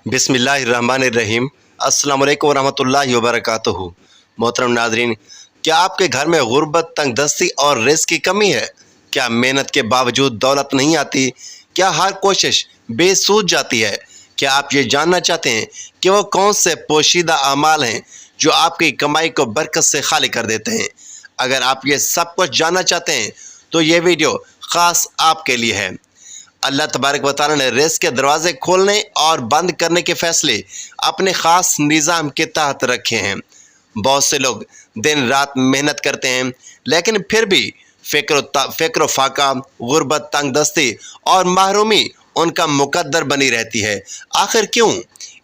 बिस्मिल्लाहिर्रहमानिर्रहीम। अस्सलाम वालेकुम वरहमतुल्लाहि वबरकातुहू। मोहतरम नाज़रीन, क्या आपके घर में गुर्बत, तंगदस्ती और रिज़्क़ की कमी है? क्या मेहनत के बावजूद दौलत नहीं आती? क्या हर कोशिश बेसूद जाती है? क्या आप ये जानना चाहते हैं कि वो कौन से पोशीदा अमाल हैं जो आपकी कमाई को बरकत से खाली कर देते हैं? अगर आप ये सब कुछ जानना चाहते हैं तो ये वीडियो ख़ास आपके लिए है। अल्लाह तबारक व तआला ने रिज़्क़ के दरवाज़े खोलने और बंद करने के फ़ैसले अपने ख़ास निज़ाम के तहत रखे हैं। बहुत से लोग दिन रात मेहनत करते हैं, लेकिन फिर भी फ़िक्र फाका, गुर्बत, तंगदस्ती और महरूमी उनका मुकद्दर बनी रहती है। आखिर क्यों?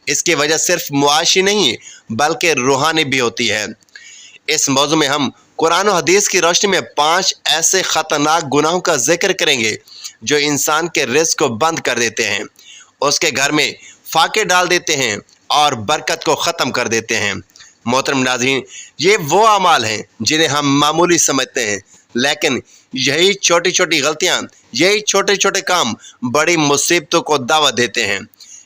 इसकी वजह सिर्फ मुआशी नहीं बल्कि रूहानी भी होती है। इस मौजू में हम कुरान और हदीस की रोशनी में 5 ऐसे ख़तरनाक गुनाहों का जिक्र करेंगे जो इंसान के रिज़्क़ को बंद कर देते हैं, उसके घर में फाके डाल देते हैं और बरकत को ख़त्म कर देते हैं। मोहतरम नाज़रीन, ये वो अमाल हैं जिन्हें हम मामूली समझते हैं, लेकिन यही छोटी छोटी गलतियाँ, यही छोटे छोटे काम बड़ी मुसीबतों को दावत देते हैं।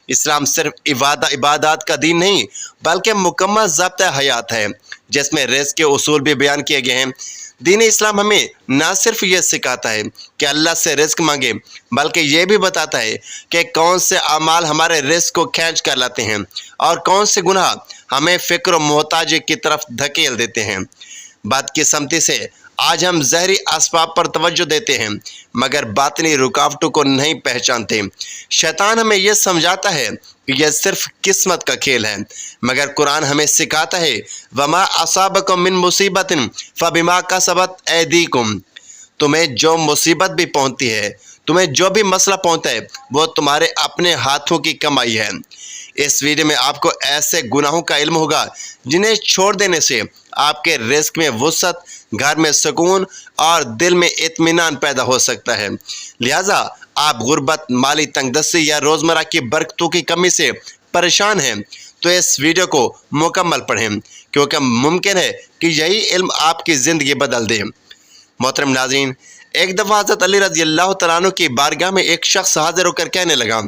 इस्लाम सिर्फ इबादत का दीन नहीं बल्कि मुकम्मल ज़ब्त हयात है, जिसमें रिज़्क़ के उसूल भी बयान किए गए हैं। दीन इस्लाम हमें ना सिर्फ ये सिखाता है कि अल्लाह से रिज़्क़ मांगे, बल्कि ये भी बताता है कि कौन से अमाल हमारे रिज़्क़ को खींच कर लाते हैं और कौन से गुनाह हमें फ़िक्र और मोहताजी की तरफ धकेल देते हैं। बदकिस्मती से आज हम ज़हरी असबाब पर तवज्जो देते हैं, मगर बातिनी रुकावटों को नहीं पहचानते। शैतान हमें यह समझाता है कि यह सिर्फ किस्मत का खेल है, मगर कुरान हमें सिखाता है वमा असाबकुम मिन मुसीबतिन फबिमा कसबत ऐदीकुम। तुम्हें जो मुसीबत भी पहुंचती है, तुम्हें जो भी मसला पहुंचता है, वो तुम्हारे अपने हाथों की कमाई है। इस वीडियो में आपको ऐसे गुनाहों का इल्म होगा जिन्हें छोड़ देने से आपके रिज़्क़ में वुसअत, घर में सुकून और दिल में इत्मीनान पैदा हो सकता है। लिहाजा आप गुर्बत, माली तंगदस्ती या रोज़मर्रा की बरकतों की कमी से परेशान हैं तो इस वीडियो को मुकम्मल पढ़ें, क्योंकि मुमकिन है कि यही इल्म आपकी ज़िंदगी बदल दे। मोहतरम नाज़रीन, एक दफ़ा हज़रत अली रज़ी अल्लाह तआला अन्हु की बारगाह में एक शख्स हाजिर होकर कहने लगा,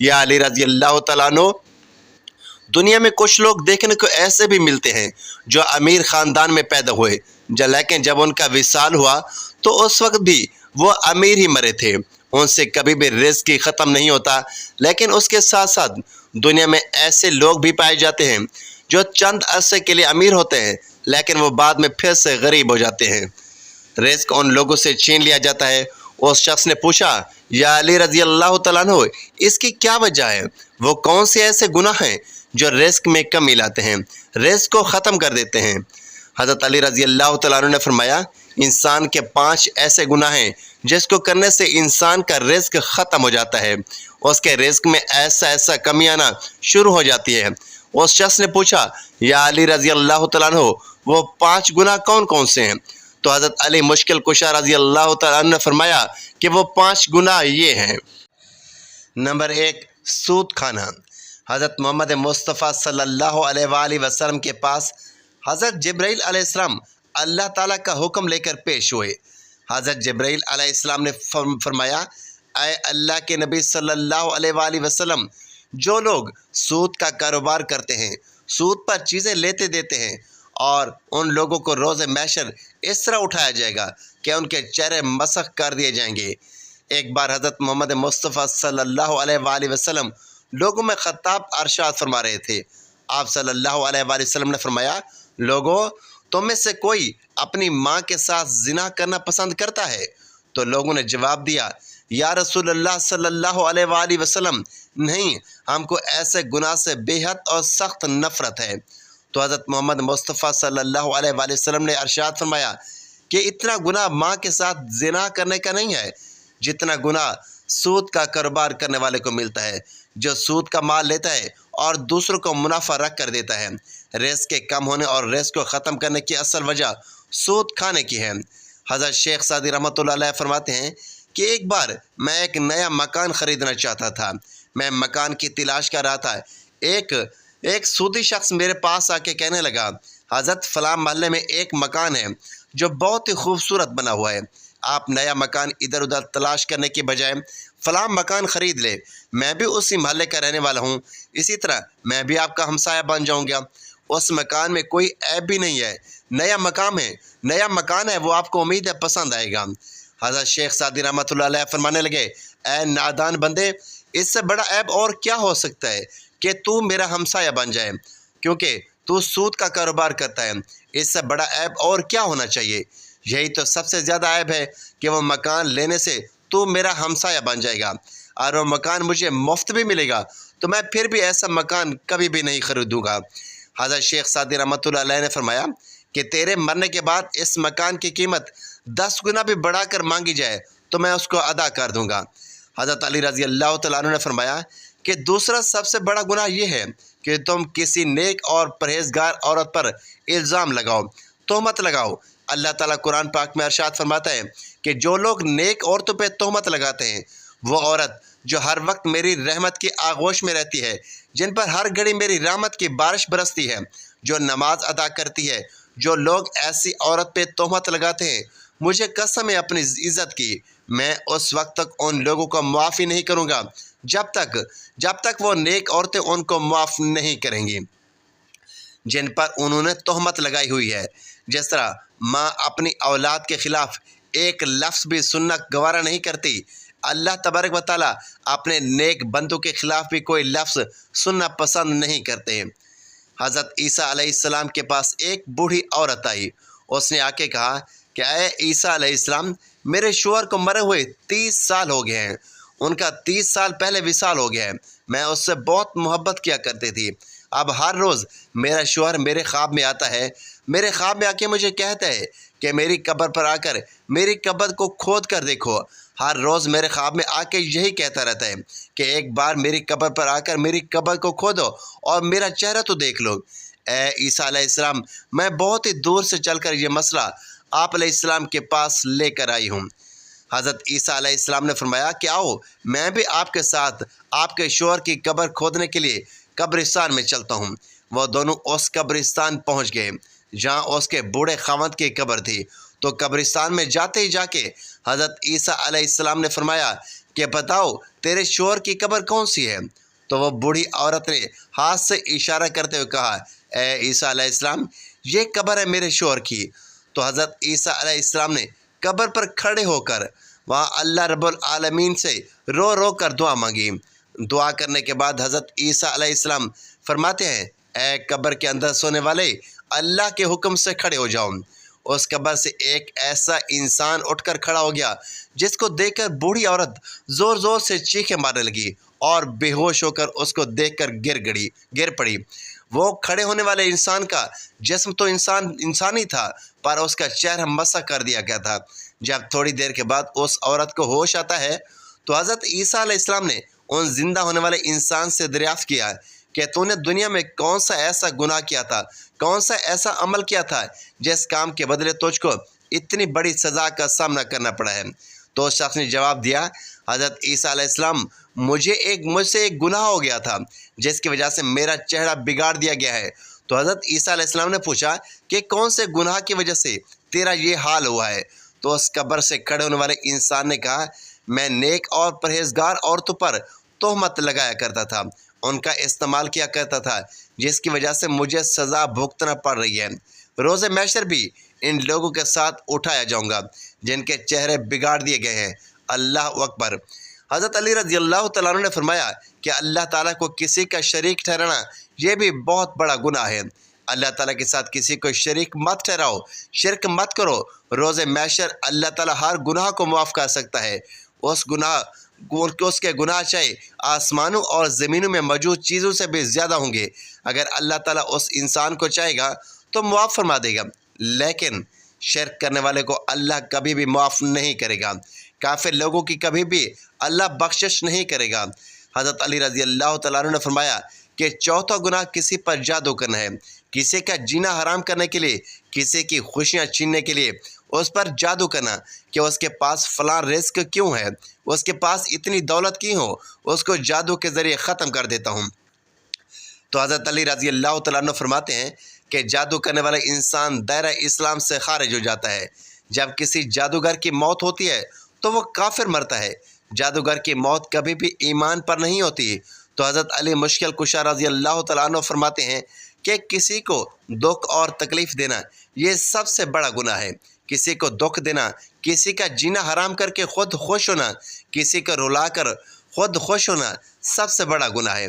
या अली रज़ी अल्लाह तआला अन्हु, दुनिया में कुछ लोग देखने को ऐसे भी मिलते हैं जो अमीर ख़ानदान में पैदा हुए, लेकिन जब उनका विसाल हुआ तो उस वक्त भी वो अमीर ही मरे थे। उनसे कभी भी रिज़्क़ ही ख़त्म नहीं होता। लेकिन उसके साथ साथ दुनिया में ऐसे लोग भी पाए जाते हैं जो चंद अरसे के लिए अमीर होते हैं, लेकिन वो बाद में फिर से गरीब हो जाते हैं। रिज़्क़ उन लोगों से छीन लिया जाता है। उस शख्स ने पूछा, या अली रज़ी अल्लाह तआला अन्हु, इसकी क्या वजह है? वो कौन से ऐसे गुनाह हैं जो रिज़्क़ में कमी लाते हैं, रिज़्क़ को ख़त्म कर देते हैं? हज़रत अली रज़ी अल्लाह तआला अन्हु ने फरमाया, इंसान के 5 ऐसे गुनाह हैं जिसको करने से इंसान का रिज़्क़ ख़त्म हो जाता है, उसके रिज़्क़ में ऐसा कमी आना शुरू हो जाती है। उस शख्स ने पूछा, या अली रज़ी अल्लाह तआला अन्हु, वो 5 गुनाह कौन कौन से हैं? तो हज़रत अली मुश्किल कुशा रज़ी अल्लाह तआला अन्हु ने फरमाया कि वो 5 गुनाह ये हैं। नंबर 1, सूद खाना। हज़रत मोहम्मद मुस्तफ़ा सल्लल्लाहु अलैहि वसल्लम के पास हज़रत जिब्राइल अलैहिस्सलाम अल्लाह ताला का हुक्म लेकर पेश हुए। हज़रत जिब्राइल अलैहिस्सलाम ने फरमाया, ऐ अल्लाह के नबी सल्लल्लाहु अलैहि वसल्लम, जो लोग सूद का कारोबार करते हैं, सूद पर चीज़ें लेते देते हैं, और उन लोगों को रोज़े महशर इस तरह उठाया जाएगा कि उनके चेहरे मसख कर दिए जाएंगे। एक बार हज़रत मोहम्मद मुस्तफ़ा सल्लल्लाहु अलैहि वसल्लम लोगों में ख़ताब अरशाद फरमा रहे थे। आप सल्लल्लाहु अलैहि वसल्लम ने फरमाया, लोगों, तुम में से कोई अपनी माँ के साथ ज़िना करना पसंद करता है? तो लोगों ने जवाब दिया, या रसूलल्लाह सल्लल्लाहु अलैहि वसल्लम, नहीं, हमको ऐसे गुनाह से बेहद और सख्त नफ़रत है। तो हज़रत मोहम्मद मुस्तफ़ा सल्लल्लाहु अलैहि वसल्लम ने अरशाद फरमाया कि इतना गुनाह माँ के साथ ज़िना करने का नहीं है जितना गुनाह सूद का कारोबार करने वाले को मिलता है, जो सूद का माल लेता है और दूसरों को मुनाफा रख कर देता है। रिज़्क़ के कम होने और रिज़्क़ को ख़त्म करने की असल वजह सूद खाने की है। हज़रत शेख सादी रहमतुल्लाह अलैह फरमाते हैं कि एक बार मैं एक नया मकान ख़रीदना चाहता था। मैं मकान की तलाश कर रहा था। एक सूदी शख्स मेरे पास आके कहने लगा, हज़रत फ़लाँ महल्ले में एक मकान है जो बहुत ही खूबसूरत बना हुआ है। आप नया मकान इधर उधर तलाश करने की बजाय فلاں مکان خرید لے، میں بھی اسی محلے کا رہنے والا ہوں، اسی طرح میں بھی آپ کا ہمسایہ بن جاؤں گا۔ اس مکان میں کوئی عیب بھی نہیں ہے، نیا مکان ہے، وہ آپ کو امید ہے پسند آئے گا۔ حضرت شیخ سعدی رحمۃ اللہ علیہ فرمانے لگے، اے نادان بندے، اس سے بڑا عیب اور کیا ہو سکتا ہے کہ تو میرا ہمسایہ بن جائے، کیونکہ تو سود کا کاروبار کرتا ہے، اس سے بڑا عیب اور کیا ہونا چاہیے؟ یہی تو سب سے زیادہ عیب ہے کہ وہ مکان لینے سے تو میرا ہمسایہ بن جائے گا، اور وہ مکان مجھے مفت بھی ملے گا تو میں پھر بھی ایسا مکان کبھی بھی نہیں خریدوں گا۔ حضرت شیخ سعدی رحمۃ اللہ علیہ نے فرمایا کہ تیرے مرنے کے بعد اس مکان کی قیمت 10 گنا بھی بڑھا کر مانگی جائے تو میں اس کو ادا کر دوں گا۔ حضرت علی رضی اللہ تعالیٰ عنہ نے فرمایا کہ دوسرا سب سے بڑا گناہ یہ ہے کہ تم کسی نیک اور پرہیزگار عورت پر الزام لگاؤ، تہمت لگاؤ۔ اللہ تعالیٰ قرآن پاک میں ارشاد فرماتا ہے کہ جو لوگ نیک عورتوں پہ تہمت لگاتے ہیں، وہ عورت جو ہر وقت میری رحمت کی آغوش میں رہتی ہے، جن پر ہر گھڑی میری رحمت کی بارش برستی ہے، جو نماز ادا کرتی ہے، جو لوگ ایسی عورت پہ تہمت لگاتے ہیں، مجھے قسم ہے اپنی عزت کی، میں اس وقت تک ان لوگوں کو معافی نہیں کروں گا جب تک وہ نیک عورتیں ان کو معاف نہیں کریں گی جن پر انہوں نے تہمت لگائی ہوئی ہے۔ جس طرح ماں اپنی اولاد کے خلاف ایک لفظ بھی سننا گوارا نہیں کرتی، اللہ تبارک و تعالیٰ اپنے نیک بندوں کے خلاف بھی کوئی لفظ سننا پسند نہیں کرتے۔ حضرت عیسیٰ علیہ السلام کے پاس ایک بوڑھی عورت آئی، اس نے آ کے کہا کہ اے عیسیٰ علیہ السلام، میرے شوہر کو مرے ہوئے 30 سال ہو گئے ہیں، ان کا 30 سال پہلے وصال ہو گیا ہے، میں اس سے بہت محبت کیا کرتی تھی، اب ہر روز میرا شوہر میرے خواب میں آتا ہے، میرے خواب میں آ کے مجھے کہتا ہے کہ میری قبر پر آ کر میری قبر کو کھود کر دیکھو، ہر روز میرے خواب میں آ کے یہی کہتا رہتا ہے کہ ایک بار میری قبر پر آ کر میری قبر کو کھودو اور میرا چہرہ تو دیکھ لو۔ اے عیسیٰ علیہ السلام، میں بہت ہی دور سے چل کر یہ مسئلہ آپ علیہ السلام کے پاس لے کر آئی ہوں۔ حضرت عیسیٰ علیہ السلام نے فرمایا کہ آؤ، میں بھی آپ کے ساتھ آپ کے شوہر کی قبر کھودنے کے لیے قبرستان میں چلتا ہوں۔ وہ دونوں اس قبرستان پہنچ گئے جہاں اس کے بوڑھے خاوند کی قبر تھی، تو قبرستان میں جاتے ہی جا کے حضرت عیسیٰ علیہ السلام نے فرمایا کہ بتاؤ تیرے شوہر کی قبر کون سی ہے؟ تو وہ بوڑھی عورت نے ہاتھ سے اشارہ کرتے ہوئے کہا، اے عیسیٰ علیہ السلام، یہ قبر ہے میرے شوہر کی۔ تو حضرت عیسیٰ علیہ السلام نے قبر پر کھڑے ہو کر وہاں اللہ رب العالمین سے رو رو کر دعا مانگی۔ دعا کرنے کے بعد حضرت عیسیٰ علیہ السلام فرماتے ہیں، اے قبر کے اندر سونے والے، اللہ کے حکم سے کھڑے ہو جاؤ۔ اس قبر سے ایک ایسا انسان اٹھ کر کھڑا ہو گیا جس کو دیکھ کر بوڑھی عورت زور زور سے چیخیں مارنے لگی اور بے ہوش ہو کر اس کو دیکھ کر گر پڑی۔ وہ کھڑے ہونے والے انسان کا جسم تو انسانی تھا، پر اس کا چہرہ مسح کر دیا گیا تھا۔ جب تھوڑی دیر کے بعد اس عورت کو ہوش آتا ہے تو حضرت عیسیٰ علیہ السلام نے ان زندہ ہونے والے انسان سے دریافت کیا کہ تو نے دنیا میں کون سا ایسا گناہ کیا تھا، کون سا ایسا عمل کیا تھا جس کام کے بدلے تجھ کو اتنی بڑی سزا کا سامنا کرنا پڑا ہے؟ تو اس شخص نے جواب دیا، حضرت عیسیٰ علیہ السلام، مجھ سے ایک گناہ ہو گیا تھا جس کی وجہ سے میرا چہرہ بگاڑ دیا گیا ہے۔ تو حضرت عیسیٰ علیہ السلام نے پوچھا کہ کون سے گناہ کی وجہ سے تیرا یہ حال ہوا ہے؟ تو اس قبر سے کھڑے ہونے والے انسان نے کہا، میں نیک اور پرہیزگار عورتوں پر تہمت لگایا کرتا تھا، ان کا استعمال کیا کرتا تھا، جس کی وجہ سے مجھے سزا بھگتنا پڑ رہی ہے۔ روز محشر بھی ان لوگوں کے ساتھ اٹھایا جاؤں گا جن کے چہرے بگاڑ دیے گئے ہیں۔ اللہ اکبر۔ حضرت علی رضی اللہ تعالیٰ عنہ نے فرمایا کہ اللہ تعالیٰ کو کسی کا شریک ٹھہرانا یہ بھی بہت بڑا گناہ ہے۔ اللہ تعالیٰ کے ساتھ کسی کو شریک مت ٹھہراؤ، شرک مت کرو۔ روز محشر اللہ تعالیٰ ہر گناہ کو معاف کر سکتا ہے۔ اس کے گناہ چاہے آسمانوں اور زمینوں میں موجود چیزوں سے بھی زیادہ ہوں گے، اگر اللہ تعالیٰ اس انسان کو چاہے گا تو معاف فرما دے گا، لیکن شرک کرنے والے کو اللہ کبھی بھی معاف نہیں کرے گا، کافر لوگوں کی کبھی بھی اللہ بخشش نہیں کرے گا۔ حضرت علی رضی اللہ تعالیٰ عنہ نے فرمایا کہ چوتھا گناہ کسی پر جادو کرنا ہے، کسی کا جینا حرام کرنے کے لیے، کسی کی خوشیاں چھیننے کے لیے اس پر جادو کرنا کہ اس کے پاس فلاں رزق کیوں ہے، اس کے پاس اتنی دولت کیوں ہو، اس کو جادو کے ذریعے ختم کر دیتا ہوں۔ تو حضرت علی رضی اللہ تعالیٰ عنہ فرماتے ہیں کہ جادو کرنے والا انسان دائرہ اسلام سے خارج ہو جاتا ہے۔ جب کسی جادوگر کی موت ہوتی ہے تو وہ کافر مرتا ہے، जादूगर की मौत कभी भी ईमान पर नहीं होती। तो हज़रत अली मुश्किल कुशा रज़ी अल्लाह तआला अन्हु फरमाते हैं कि किसी को दुख और तकलीफ़ देना ये सबसे बड़ा गुनाह है। किसी को दुख देना, किसी का जीना हराम करके ख़ुद खुश होना, किसी को रुलाकर ख़ुद खुश होना सबसे बड़ा गुनाह है।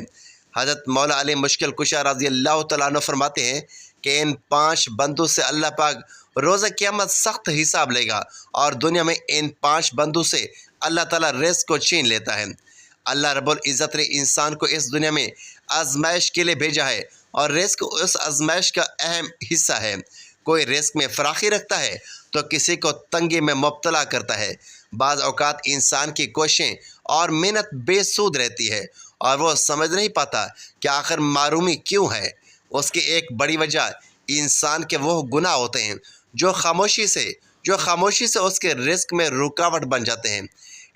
हज़रत मौला अली मुश्किल कुशा रज़ी अल्लाह तआला अन्हु फरमाते हैं कि इन 5 बंदों से अल्लाह पाक रोज़ क़यामत सख्त हिसाब लेगा और दुनिया में इन 5 बंदों से अल्लाह ताला रिज़्क़ को छीन लेता है। अल्लाह रब्बुल इज़्ज़त ने इंसान को इस दुनिया में आजमाइश के लिए भेजा है और रिज़्क़ उस आजमाइश का अहम हिस्सा है। कोई रिज़्क़ में फ़राखी रखता है तो किसी को तंगी में मुब्तला करता है। बाज़ औक़ात इंसान की कोशिशें और मेहनत बेसूद रहती है और वो समझ नहीं पाता कि आखिर मारूमी क्यों है। उसकी एक बड़ी वजह इंसान के वो गुनाह होते हैं जो खामोशी से उसके रिज़्क़ में रुकावट बन जाते हैं।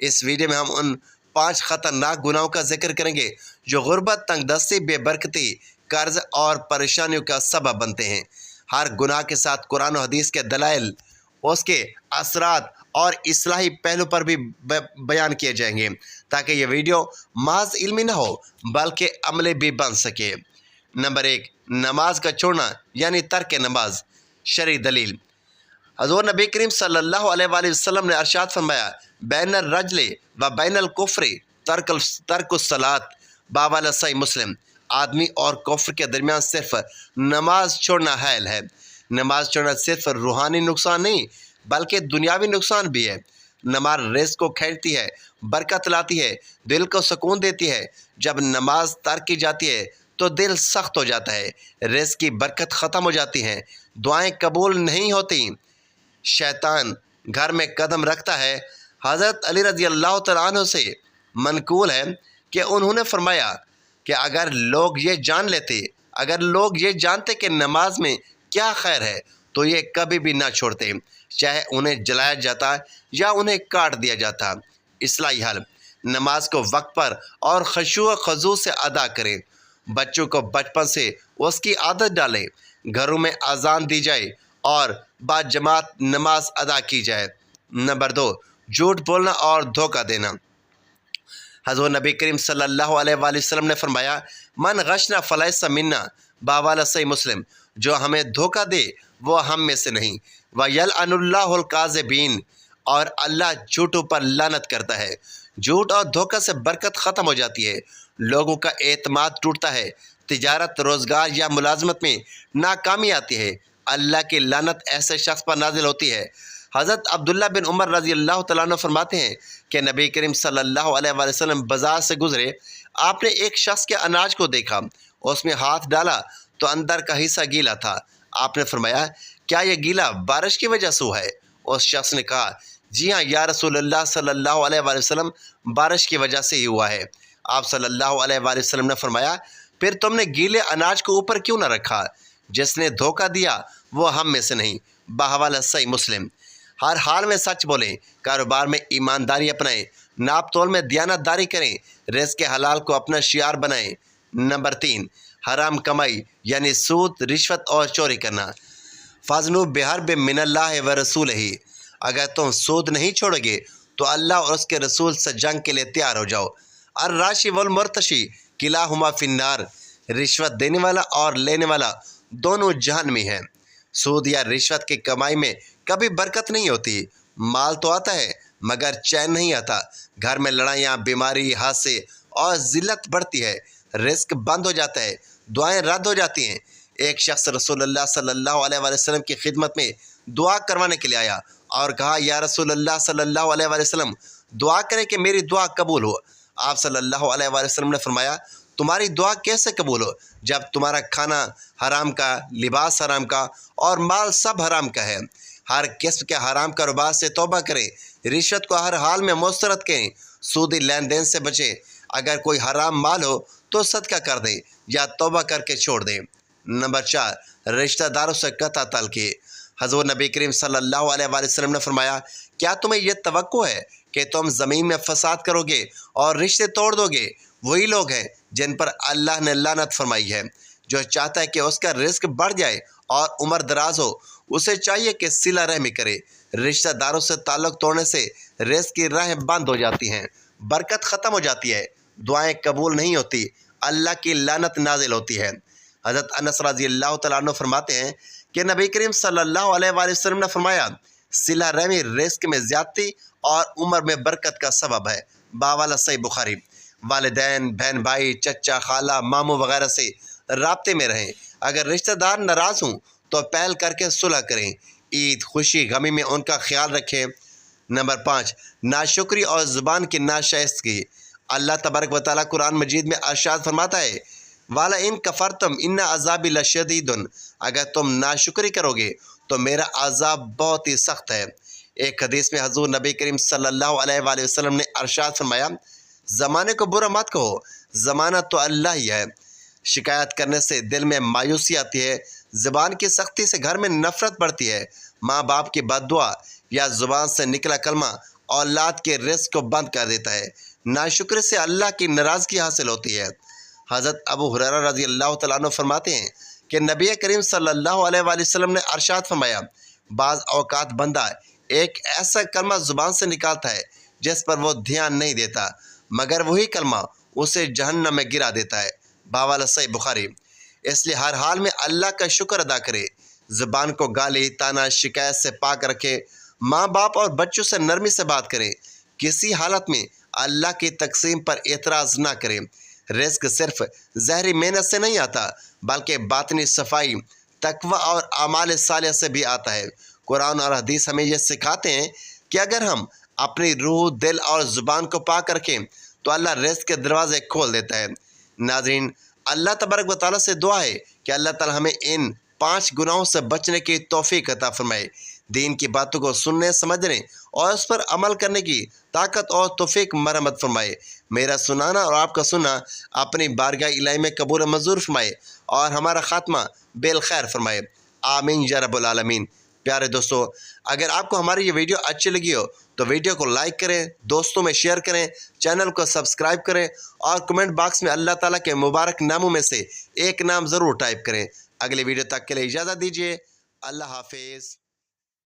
इस वीडियो में हम उन 5 ख़तरनाक गुनाहों का जिक्र करेंगे जो गुर्बत, तंगदस्ती, बेबरकती, कर्ज़ और परेशानियों का सबब बनते हैं। हर गुनाह के साथ कुरान और हदीस के दलाइल, उसके असरात और इस्लाही पहलू पर भी बयान किए जाएंगे ताकि ये वीडियो महज इल्मी न हो बल्कि अमली भी बन सके। नंबर 1, नमाज का छोड़ना यानी तर्क नमाज। शरई दलील, हज़रत नबी करीम सल्लल्लाहु अलैहि वसल्लम ने अरशाद फरमाया, बैनल रजले व बैनल कुफ्री तर्कुस सलात। बावाला सही मुस्लिम। आदमी और कुफ्र के दरमियान सिर्फ नमाज छोड़ना हैल है। नमाज छोड़ना सिर्फ रूहानी नुकसान नहीं बल्कि दुनियावी नुकसान भी है। नमाज रिज़्क़ को खींचती है, बरकत लाती है, दिल को सुकून देती है। जब नमाज तर्क की जाती है तो दिल सख्त हो जाता है, रिज़्क़ की बरकत ख़त्म हो जाती है, दुआएं कबूल नहीं होती, शैतान घर में कदम रखता है। हज़रत अली रज़ी अल्लाह तआला अन्हु से मनकूल है कि उन्होंने फरमाया कि अगर लोग ये जानते कि नमाज में क्या खैर है तो ये कभी भी ना छोड़ते, चाहे उन्हें जलाया जाता या उन्हें काट दिया जाता। इस्लाही हल, नमाज को वक्त पर और खुशू खजू से अदा करें। बच्चों को बचपन से उसकी आदत डालें। घरों में अजान दी जाए और बाजमात नमाज अदा की जाए। नंबर 2, झूठ बोलना और धोखा देना। हज़रत नबी करीम सल्लल्लाहु अलैहि वसल्लम ने फरमाया, मन गशना फलैसा मिन्ना। बावाला सही मुस्लिम, जो हमें धोखा दे वो हम में से नहीं। व यलअनुल्लाहुल काज़िबीन, और अल्लाह झूठों पर लानत करता है। झूठ और धोखा से बरकत ख़त्म हो जाती है, लोगों का एतमाद टूटता है, तिजारत, रोज़गार या मुलाजमत में नाकामी आती है। अल्लाह की लानत ऐसे शख्स पर नाजिल होती है। हज़रत अब्दुल्ला बिन उमर रज़ी अल्लाह तआला अन्हु फरमाते हैं कि नबी करीम सल्लल्लाहु अलैहि वसल्लम बाज़ार से गुज़रे, आपने एक शख्स के अनाज को देखा, उसमें हाथ डाला तो अंदर का हिस्सा गीला था। आपने फरमाया, क्या यह गीला बारिश की वजह से हुआ है? उस शख्स ने कहा, जी हाँ या रसूलल्लाह सल्लल्लाहु अलैहि वसल्लम, बारिश की वजह से ही हुआ है। आप सल्लल्लाहु अलैहि वसल्लम ने फरमाया, फिर तुमने गीले अनाज को ऊपर क्यों न रखा? जिसने धोखा दिया वो हम में से नहीं। बहवाला सही मुस्लिम। हर हाल में सच बोलें, कारोबार में ईमानदारी अपनाएं, नाप तोल में दयानतदारी करें, रिज़्क़ के हलाल को अपना शियार बनाएं। नंबर 3, हराम कमाई यानी सूद, रिश्वत और चोरी करना। फ़ज़्नु बिहर्ब मिनल्लाहि व रसूलिही, अगर तुम सूद नहीं छोड़ोगे तो अल्लाह और उसके रसूल से जंग के लिए तैयार हो जाओ। अर्राशी वल मुर्तशी किलाहुमा फिन्नार, रिश्वत देने वाला और लेने वाला दोनों जहन्नमी हैं। सूद या रिश्वत की कमाई में कभी बरकत नहीं होती। माल तो आता है मगर चैन नहीं आता। घर में लड़ाइयाँ, बीमारी, हादसे और ज़िल्लत बढ़ती है। रिज़्क़ बंद हो जाता है, दुआएं रद्द हो जाती हैं। एक शख्स रसूलुल्लाह सल्लल्लाहु अलैहि वसल्लम की खिदमत में दुआ करवाने के लिए आया और कहा, या रसूलुल्लाह सल्लल्लाहु अलैहि वसल्लम, दुआ करें कि मेरी दुआ कबूल हो। आप सल्लल्लाहु अलैहि वसल्लम ने फरमाया, तुम्हारी दुआ कैसे कबूल हो जब तुम्हारा खाना हराम का, लिबास हराम का और माल सब हराम का है। हर किस्म के हराम कारोबार से तौबा करें, रिश्वत को हर हाल में मुस्तरद करें, सूदी लेन देन से बचें। अगर कोई हराम माल हो तो सदका कर दें या तौबा करके छोड़ दें। नंबर 4, रिश्तेदारों से कता तलक़ी। हज़रत नबी करीम सल्लल्लाहु अलैहि वसल्लम ने फरमाया, क्या तुम्हें यह तवक्को है कि तुम ज़मीन में फसाद करोगे और रिश्ते तोड़ दोगे? वही लोग हैं जिन पर अल्लाह ने लानत फरमाई है। जो चाहता है कि उसका रिज़्क़ बढ़ जाए और उम्र दराज हो, उसे चाहिए कि सिला रहमी करे। रिश्तेदारों से ताल्लुक़ तोड़ने से रिज़्क़ की राहें बंद हो जाती हैं। برکت ختم ہو جاتی ہے، دعائیں قبول نہیں ہوتی، اللہ کی لعنت نازل ہوتی ہے۔ حضرت انس رضی اللہ تعالیٰ عنہ فرماتے ہیں کہ نبی کریم صلی اللہ علیہ وآلہ وسلم نے فرمایا، صلہ رحمی رزق میں زیادتی اور عمر میں برکت کا سبب ہے۔ باوالا صحیح بخاری۔ والدین، بہن بھائی، چچا، خالہ، ماموں وغیرہ سے رابطے میں رہیں۔ اگر رشتہ دار ناراض ہوں تو پہل کر کے صلح کریں۔ عید، خوشی، غمی میں ان کا خیال رکھیں۔ نمبر 5، ناشکری اور زبان کی ناشائستگی۔ اللہ تبارک و تعالیٰ قرآن مجید میں ارشاد فرماتا ہے، والا ان کفرتم ان عذابی لشدید، اگر تم ناشکری کرو گے تو میرا عذاب بہت ہی سخت ہے۔ ایک حدیث میں حضور نبی کریم صلی اللہ علیہ وآلہ وسلم نے ارشاد فرمایا، زمانے کو برا مت کہو، زمانہ تو اللہ ہی ہے۔ شکایت کرنے سے دل میں مایوسی آتی ہے، زبان کی سختی سے گھر میں نفرت بڑھتی ہے، ماں باپ کی بد دعا یا زبان سے نکلا کلمہ اولاد کے رزق کو بند کر دیتا ہے۔ ناشکری سے اللہ کی ناراضگی حاصل ہوتی ہے۔ حضرت ابو ہریرہ رضی اللہ تعالیٰ عنہ فرماتے ہیں کہ نبی کریم صلی اللہ علیہ وآلہ وسلم نے ارشاد فرمایا، بعض اوقات بندہ ایک ایسا کلمہ زبان سے نکالتا ہے جس پر وہ دھیان نہیں دیتا، مگر وہی کلمہ اسے جہنم میں گرا دیتا ہے۔ باوالا صحیح بخاری۔ اس لیے ہر حال میں اللہ کا شکر ادا کرے، زبان کو گالی، طعنہ، شکایت سے پاک رکھے، ماں باپ اور بچوں سے نرمی سے بات کریں، کسی حالت میں اللہ کی تقسیم پر اعتراض نہ کریں۔ رزق صرف ظاہری محنت سے نہیں آتا بلکہ باطنی صفائی، تقوی اور اعمال صالحہ سے بھی آتا ہے۔ قرآن اور حدیث ہمیں یہ سکھاتے ہیں کہ اگر ہم اپنی روح، دل اور زبان کو پاک رکھیں تو اللہ رزق کے دروازے کھول دیتا ہے۔ ناظرین، اللہ تبارک و تعالیٰ سے دعا ہے کہ اللہ تعالیٰ ہمیں ان 5 گناہوں سے بچنے کی توفیق عطا فرمائے، دین کی باتوں کو سننے، سمجھنے اور اس پر عمل کرنے کی طاقت اور توفیق مرحمت فرمائے۔ میرا سنانا اور آپ کا سننا اپنی بارگاہ الہی میں قبول و منظور فرمائے اور ہمارا خاتمہ بالخیر فرمائے، آمین یا رب العالمین۔ پیارے دوستو، اگر آپ کو ہماری یہ ویڈیو اچھی لگی ہو تو ویڈیو کو لائک کریں، دوستوں میں شیئر کریں، چینل کو سبسکرائب کریں اور کمنٹ باکس میں اللہ تعالیٰ کے مبارک ناموں میں سے ایک نام ضرور ٹائپ کریں۔ اگلی ویڈیو تک کے لیے اجازت دیجیے۔ اللہ حافظ۔